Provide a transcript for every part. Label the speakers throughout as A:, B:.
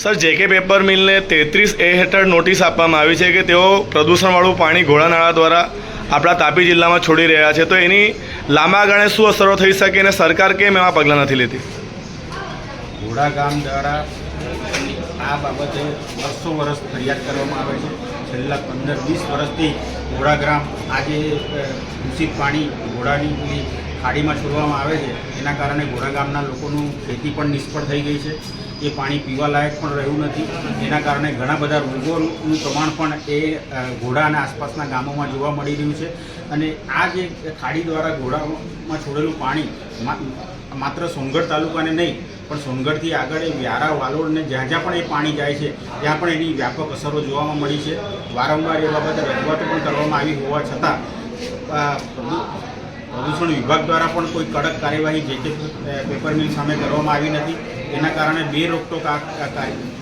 A: Sir, J K paper મિલને 33A હેઠળ notice આપવામાં આવી છે કે તેઓ પ્રદૂષણવાળું પાણી ઘોડાનાળા દ્વારા આપણા તાપી જિલ્લામાં છોડી રહ્યા છે, તો એની લાંબા ગાળે શું અસરો થઈ શકે અને સરકાર કેમ એવા પગલાં નથી લેતી?
B: ઘોડા ગામ દ્વારા આ બાબતે વર્ષ ફરિયાદ કરવામાં આવે છે. છેલ્લા 15-20 વર્ષથી ઘોડા ગામ આજે દૂષિત પાણી ઘોડાની ખાડીમાં છોડવામાં આવે છે. એના કારણે ઘોડા ગામના લોકોનું ખેતી પણ નિષ્ફળ થઈ ગઈ છે. એ પાણી પીવા લાયક પણ રહ્યું નથી. એના કારણે ઘણા બધા રોગોનું પ્રમાણ પણ એ ઘોડા અને આસપાસના ગામોમાં જોવા મળી રહ્યું છે. અને આ જે ખાડી દ્વારા ઘોડામાં છોડેલું પાણી માત્ર સોનગઢ તાલુકાને નહીં પણ સોનગઢથી આગળ એ વ્યારા, વાલોડ ને જ્યાં જ્યાં પણ એ પાણી જાય છે ત્યાં પણ એની વ્યાપક અસરો જોવામાં મળી છે. વારંવાર એ બાબતે રજૂઆતો પણ કરવામાં આવી હોવા છતાં પ્રદૂષણ વિભાગ દ્વારા પણ કોઈ કડક કાર્યવાહી જેકે પેપર મિલ સામે કરવામાં આવી નથી. એના કારણે બે રોકટોક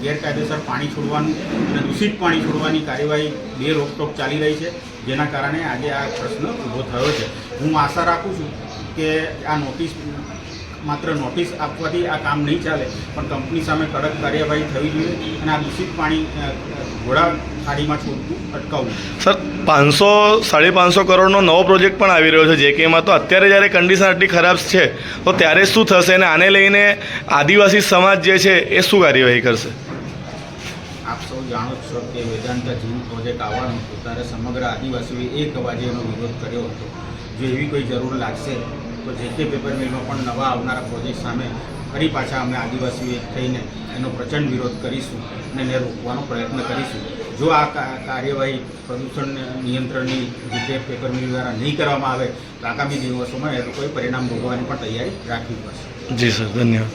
B: ગેરકાયદેસર પાણી છોડવાનું અને દૂષિત પાણી છોડવાની કાર્યવાહી બે રોકટોક ચાલી રહી છે, જેના કારણે આજે આ પ્રશ્ન ઊભો થયો છે. હું આશા રાખું છું કે આ માત્ર નોટિસ આપવાથી આ કામ નહીં ચાલે, પણ કંપની સામે કડક કાર્યવાહી થવી જોઈએ અને આ દૂષિત પાણી ઘોડા ખાડીમાં છોડવું અટકાવવું.
A: સર, 500-550 કરોડનો નવો પ્રોજેક્ટ પણ આવી રહ્યો છે જેકેમાં, તો અત્યારે જ્યારે કન્ડિશન આટલી ખરાબ છે તો ત્યારે શું થશે અને આને લઈને આદિવાસી સમાજ જે છે એ શું કાર્યવાહી કરશે?
B: આપ સૌ જાણો છો કે વેદાંતા ઝીલ પ્રોજેક્ટ આવવાનો હતો ત્યારે સમગ્ર આદિવાસીઓએ એક અવાજે એનો વિરોધ કર્યો હતો. જો એવી કોઈ જરૂર લાગશે તો જેકે પેપર મિલમાં પણ નવા આવનારા પ્રોજેક્ટ સામે ફરી પાછા અમે આદિવાસીઓ થઈને એનો પ્રચંડ વિરોધ કરીશું અને એને રોકવાનો પ્રયત્ન કરીશું. જો આ કાર્યવાહી પ્રદૂષણ નિયંત્રણની રીતે પેપર મિલ દ્વારા નહીં કરવામાં આવે તો આગામી દિવસોમાં એ લોકોએ પરિણામ ભોગવવાની પણ તૈયારી રાખવી પડશે.
A: જી સર, ધન્યવાદ.